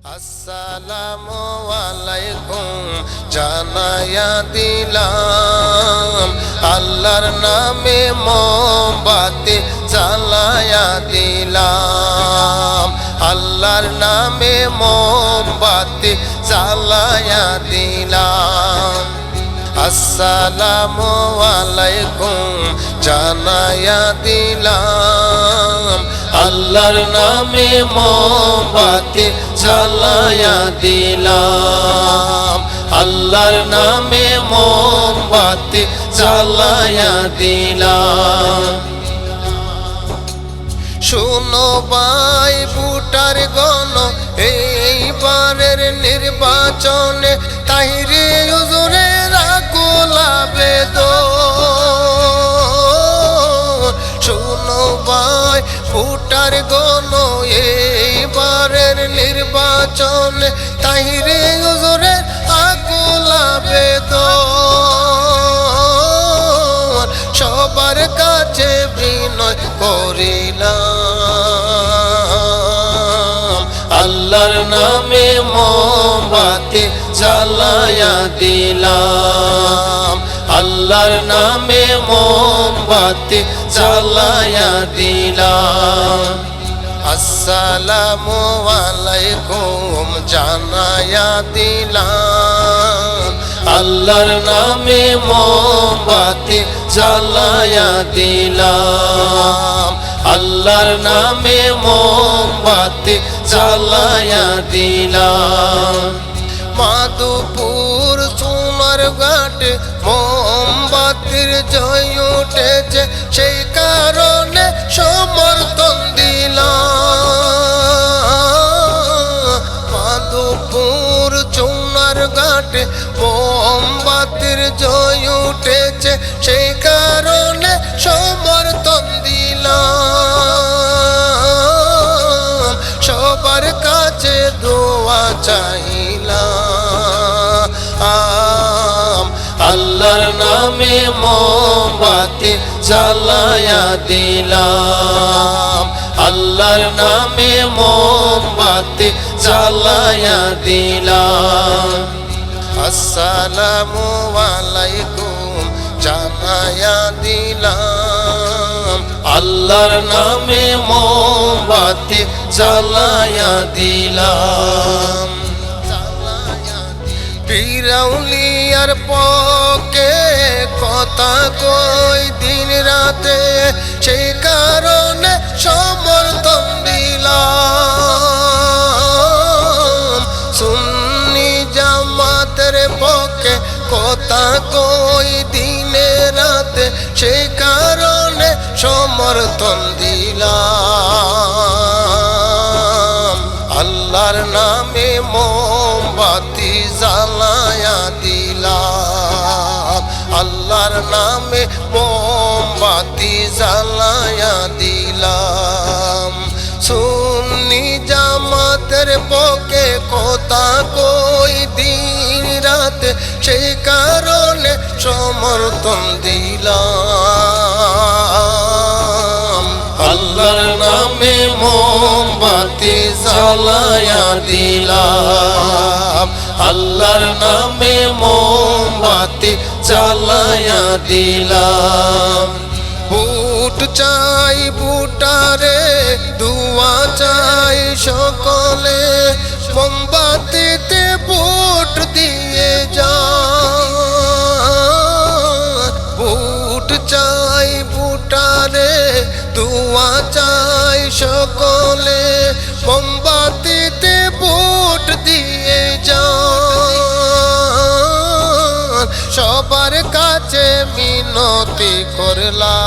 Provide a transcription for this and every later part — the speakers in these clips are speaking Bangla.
আসসালামু আলাইকুম জানায়া দিলাম, আল্লাহর নামে মোমবাতি জ্বালায়া দিলাম, আল্লাহর নামে মোমবাতি জ্বালায়া দিলাম। আসসালামু আলাইকুম জানায়া দিলাম, আল্লাহর নামে মোমবাতি জ্বালায়া দিলাম, আল্লাহর নামে মোমবাতি জ্বালায়া দিলাম। শুনো ভাই ভোটার গণ, এইবারের নির্বাচনে তাহিরে হুজুরের আকুল আবেদন। শুনো ভাই ভোটার গণ, এইবারের নির্বাচনে তাহিরে হুজুরের আকুল আবেদন। সবার কাছে বিনয় করিলাম, আল্লাহর নামে মোমবাতি জ্বালায়া দিলাম, আল্লাহর নামে মোমবাতি জ্বালায়া দিলাম। আসসালামু আলাইকুম জানায়া দিলাম, আল্লাহর নামে মোমবাতি জ্বালায়া দিলাম, আল্লাহর নামে মোমবাতি জ্বালায়া দিলাম। মাধুপুর সোনার ঘাটে মোমবাতির জয় উঠেছে, সেই কারণে সমর্থন দিলাম। মাধুপুর সোনার ঘাটে মোমবাতির জয় উঠেছে, সেই কারণে সমর্থন দিলাম। সবার কাছে দোয়া চাইলাম, আল্লাহর নামে মোমবাতি জ্বালায়া দিলাম, আল্লাহর নামে মোমবাতি জ্বালায়া দিলাম। আসসালামু আলাইকুম জানায়া দিলাম, আল্লাহর নামে মোমবাতি জ্বালায়া দিলাম। পীরাউলিয়ার পক্ষে কথা কই দিন রাতে, সেই কারণে সমর্থন দিলাম। সুন্নি জামাতের পক্ষে কথা কই দিনে রাতে, সেই কারণে সমর্থন দিলাম। আল্লাহর নামে মোমবাতি জ্বালায়া দিলাম, আল্লাহর নামে মোমবাতি জ্বালায়া দিলাম। সুন্নি জামাতের পক্ষে কথা কই দিন রাতে, সেই কারণে সমর্থন দিলাম। আল্লাহর নামে মোমবাতি জ্বালায়া দিলাম, আল্লাহর নামে মোমবাতি জ্বালায়া দিলাম। ভোট চাই ভোটারে, দুয়া চাই সকলে, মোমবাতিতে ভোট দিয়ে যা। ভোট চাই ভোটারে, দুয়া চাই সকলে, মোমবাতিতে ভোট দিয়ে যা। সবার কাছে মিনতি করলাম,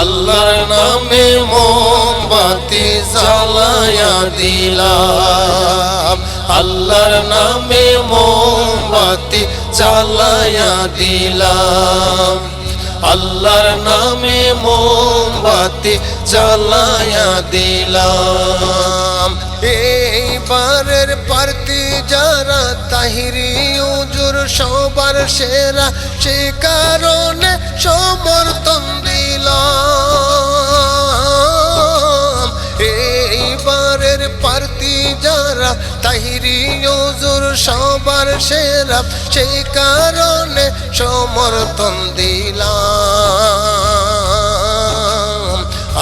আল্লাহর নামে মোমবাতি জ্বালায়া দিলাম, আল্লাহর নামে মোমবাতি জ্বালায়া দিলাম, আল্লাহর নামে মোমবাতি জ্বালায়া দিলাম। এইবারের প্রার্থী যারা তাহিরি হুজুর সবার সেরা, সেই কারণে সমর্থন দিলাম। এইবার দিনের প্রার্থী যারা তাহিরি হুজুর সবার সেরা, সেই কারণে সমর্থন দিলাম।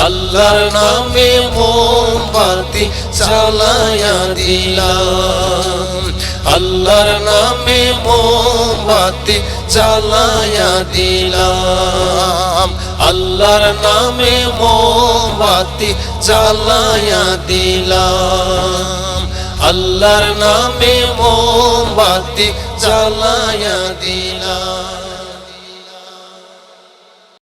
আল্লাহর নামে মোমবাতি জ্বালায়া দিলাম, আল্লাহর নামে মোমবাতি জ্বালায়া দিলাম, আল্লাহর নামে মোমবাতি জ্বালায়া দিলাম, আল্লাহর নামে মোমবাতি জ্বালায়া দিলাম।